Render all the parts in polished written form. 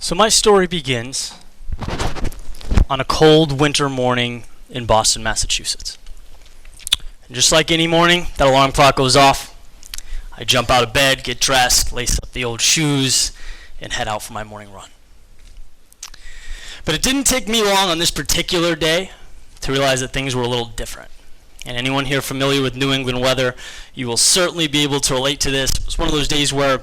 So my story begins on a cold winter morning in Boston, Massachusetts. And just like any morning, that alarm clock goes off. I jump out of bed, get dressed, lace up the old shoes, and head out for my morning run. But it didn't take me long on this particular day to realize that things were a little different. And anyone here familiar with New England weather, you will certainly be able to relate to this. It was one of those days where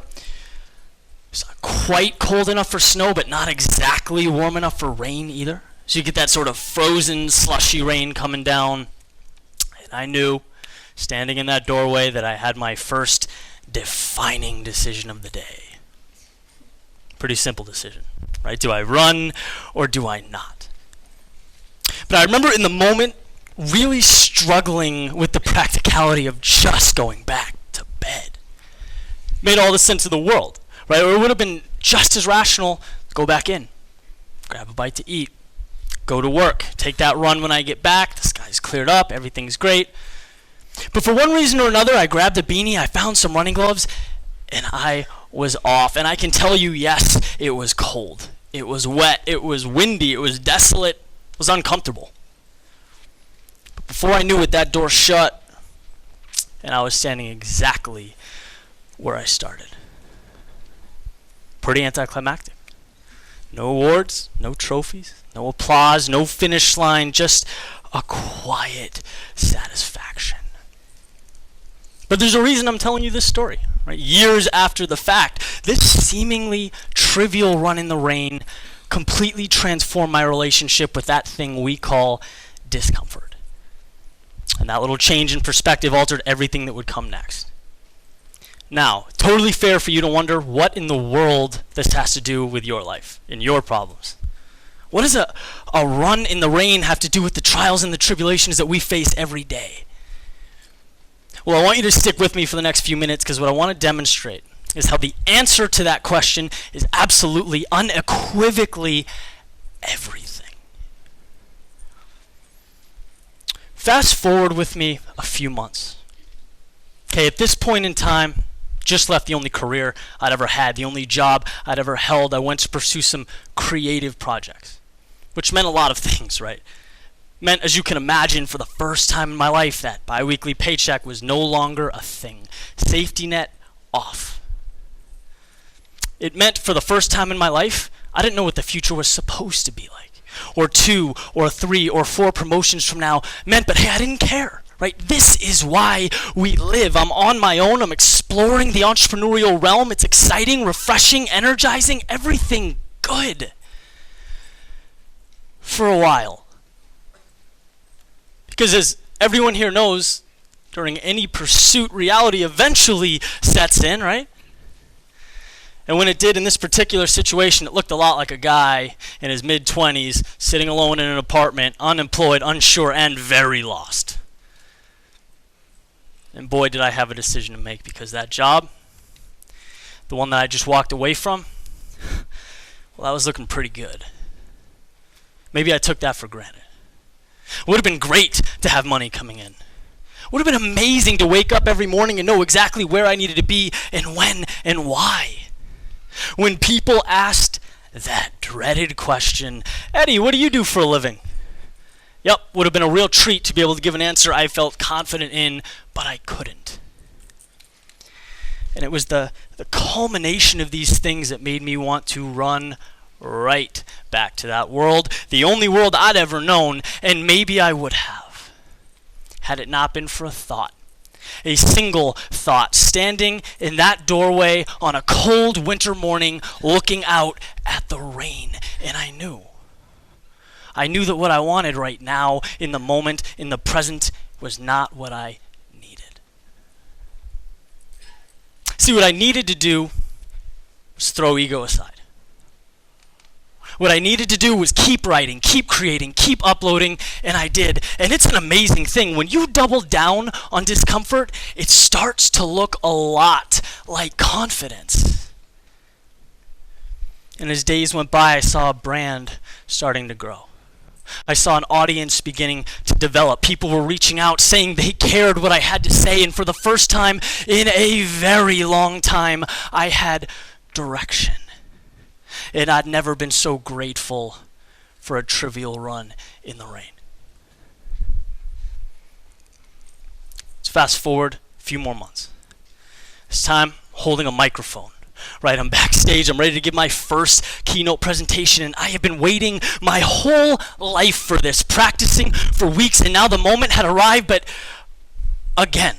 it's not quite cold enough for snow, but not exactly warm enough for rain either. So you get that sort of frozen, slushy rain coming down. And I knew, standing in that doorway, that I had my first defining decision of the day. Pretty simple decision, right? Do I run or do I not? But I remember in the moment really struggling with the practicality of just going back to bed. It made all the sense of the world. Right? Or it would have been just as rational to go back in, grab a bite to eat, go to work, take that run when I get back. The sky's cleared up, everything's great. But for one reason or another, I grabbed a beanie, I found some running gloves, and I was off. And I can tell you, yes, it was cold. It was wet. It was windy. It was desolate. It was uncomfortable. But before I knew it, that door shut, and I was standing exactly where I started. Pretty anticlimactic. No awards, no trophies, no applause, no finish line, just a quiet satisfaction. But there's a reason I'm telling you this story. Right? Years after the fact, this seemingly trivial run in the rain completely transformed my relationship with that thing we call discomfort. And that little change in perspective altered everything that would come next. Now, totally fair for you to wonder what in the world this has to do with your life and your problems. What does a run in the rain have to do with the trials and the tribulations that we face every day? Well, I want you to stick with me for the next few minutes, because what I want to demonstrate is how the answer to that question is absolutely, unequivocally everything. Fast forward with me a few months. Okay, at this point in time, just left the only career I'd ever had, the only job I'd ever held. I went to pursue some creative projects, which meant a lot of things, right? Meant, as you can imagine, for the first time in my life, that bi-weekly paycheck was no longer a thing. Safety net off. It meant, for the first time in my life, I didn't know what the future was supposed to be like. Or 2, or 3, or 4 promotions from now meant, but hey, I didn't care. Right? This is why we live. I'm on my own. I'm exploring the entrepreneurial realm. It's exciting, refreshing, energizing, everything good. For a while. Because as everyone here knows, during any pursuit, reality eventually sets in, right? And when it did in this particular situation, it looked a lot like a guy in his mid-20s sitting alone in an apartment, unemployed, unsure, and very lost. And boy, did I have a decision to make, because that job, the one that I just walked away from, well, that was looking pretty good. Maybe I took that for granted. It would have been great to have money coming in. It would have been amazing to wake up every morning and know exactly where I needed to be and when and why. When people asked that dreaded question, Eddie, what do you do for a living? Yep, would have been a real treat to be able to give an answer I felt confident in, but I couldn't. And it was the culmination of these things that made me want to run right back to that world, the only world I'd ever known, and maybe I would have, had it not been for a thought. A single thought, standing in that doorway on a cold winter morning, looking out at the rain, and I knew that what I wanted right now, in the moment, in the present, was not what I needed. See, what I needed to do was throw ego aside. What I needed to do was keep writing, keep creating, keep uploading, and I did. And it's an amazing thing. When you double down on discomfort, it starts to look a lot like confidence. And as days went by, I saw a brand starting to grow. I saw an audience beginning to develop. People were reaching out, saying they cared what I had to say, and for the first time in a very long time, I had direction. and I'd never been so grateful for a trivial run in the rain. Let's fast forward a few more months. This time, holding a microphone. Right, I'm backstage, I'm ready to give my first keynote presentation, and I have been waiting my whole life for this, practicing for weeks, and now the moment had arrived, but again,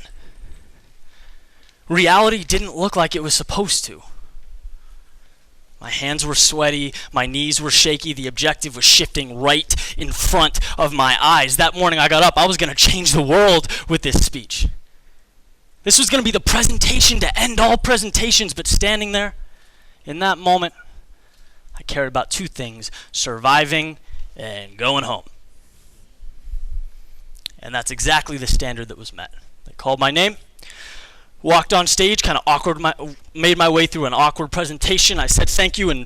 reality didn't look like it was supposed to. My hands were sweaty, my knees were shaky, the objective was shifting right in front of my eyes. That morning I got up, I was going to change the world with this speech. This was going to be the presentation to end all presentations, but standing there in that moment, I cared about two things: surviving and going home. And that's exactly the standard that was met. They called my name, walked on stage, kind of made my way through an awkward presentation. I said thank you, and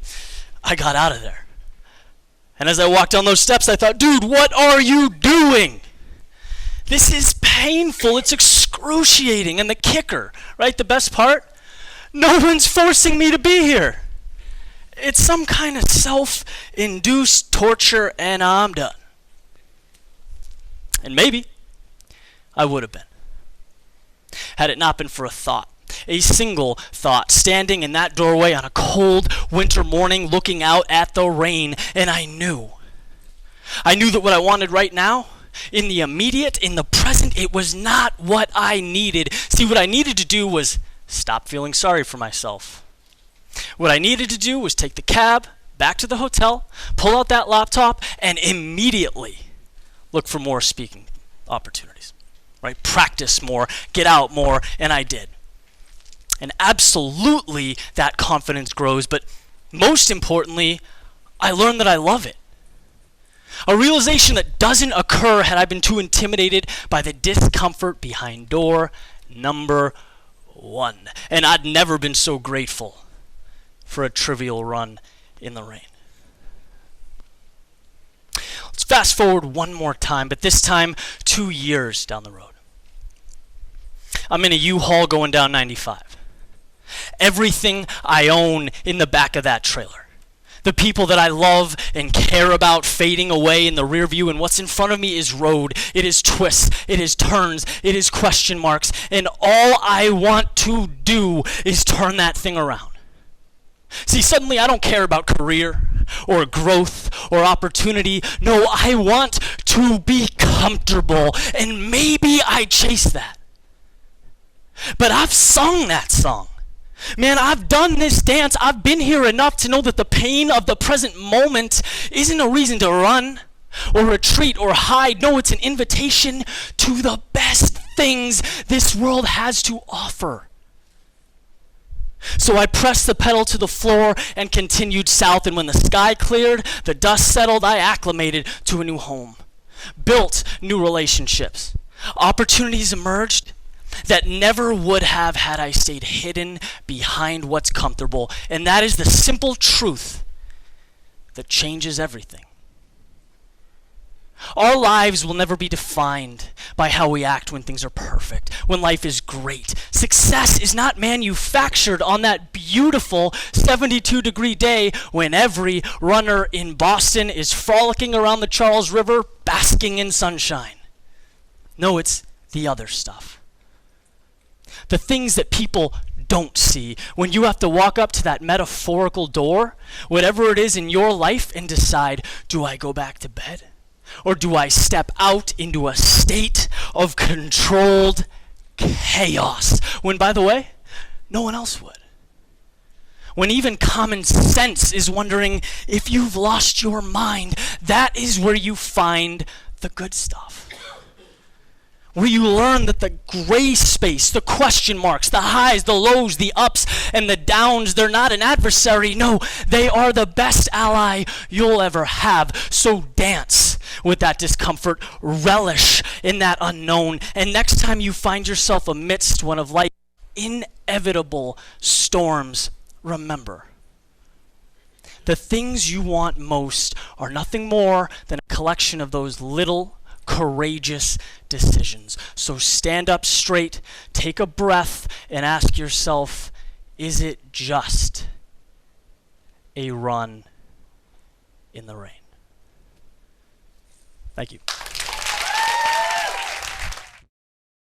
I got out of there. And as I walked down those steps, I thought, dude, what are you doing? This is painful. It's excruciating. And the kicker, right, the best part, no one's forcing me to be here. It's some kind of self-induced torture, and I'm done. And maybe I would have been, had it not been for a thought, a single thought, standing in that doorway on a cold winter morning looking out at the rain, and I knew that what I wanted right now, in the immediate, in the present, it was not what I needed. See, what I needed to do was stop feeling sorry for myself. What I needed to do was take the cab back to the hotel, pull out that laptop, and immediately look for more speaking opportunities. Right? Practice more, get out more, and I did. And absolutely that confidence grows, but most importantly, I learned that I love it. A realization that doesn't occur had I been too intimidated by the discomfort behind door number 1. And I'd never been so grateful for a trivial run in the rain. Let's fast forward one more time, but this time 2 years down the road. I'm in a U-Haul going down 95. Everything I own in the back of that trailer. The people that I love and care about fading away in the rear view, and what's in front of me is road. It is twists, it is turns, it is question marks, and all I want to do is turn that thing around. See, suddenly I don't care about career or growth or opportunity. No, I want to be comfortable, and maybe I chase that. But I've sung that song. Man, I've done this dance. I've been here enough to know that the pain of the present moment isn't a reason to run or retreat or hide. No, it's an invitation to the best things this world has to offer. So I pressed the pedal to the floor and continued south, and when the sky cleared, the dust settled, I acclimated to a new home, built new relationships. Opportunities emerged that never would have had I stayed hidden behind what's comfortable. And that is the simple truth that changes everything. Our lives will never be defined by how we act when things are perfect, when life is great. Success is not manufactured on that beautiful 72-degree day when every runner in Boston is frolicking around the Charles River, basking in sunshine. No, it's the other stuff. The things that people don't see when you have to walk up to that metaphorical door, whatever it is in your life, and decide, do I go back to bed? Or do I step out into a state of controlled chaos? When, by the way, no one else would. When even common sense is wondering if you've lost your mind, that is where you find the good stuff. Where you learn that the gray space, the question marks, the highs, the lows, the ups, and the downs, they're not an adversary. No, they are the best ally you'll ever have. So dance with that discomfort, relish in that unknown, and next time you find yourself amidst one of life's inevitable storms, remember, the things you want most are nothing more than a collection of those little courageous decisions. So stand up straight, take a breath, and ask yourself, is it just a run in the rain. Thank you.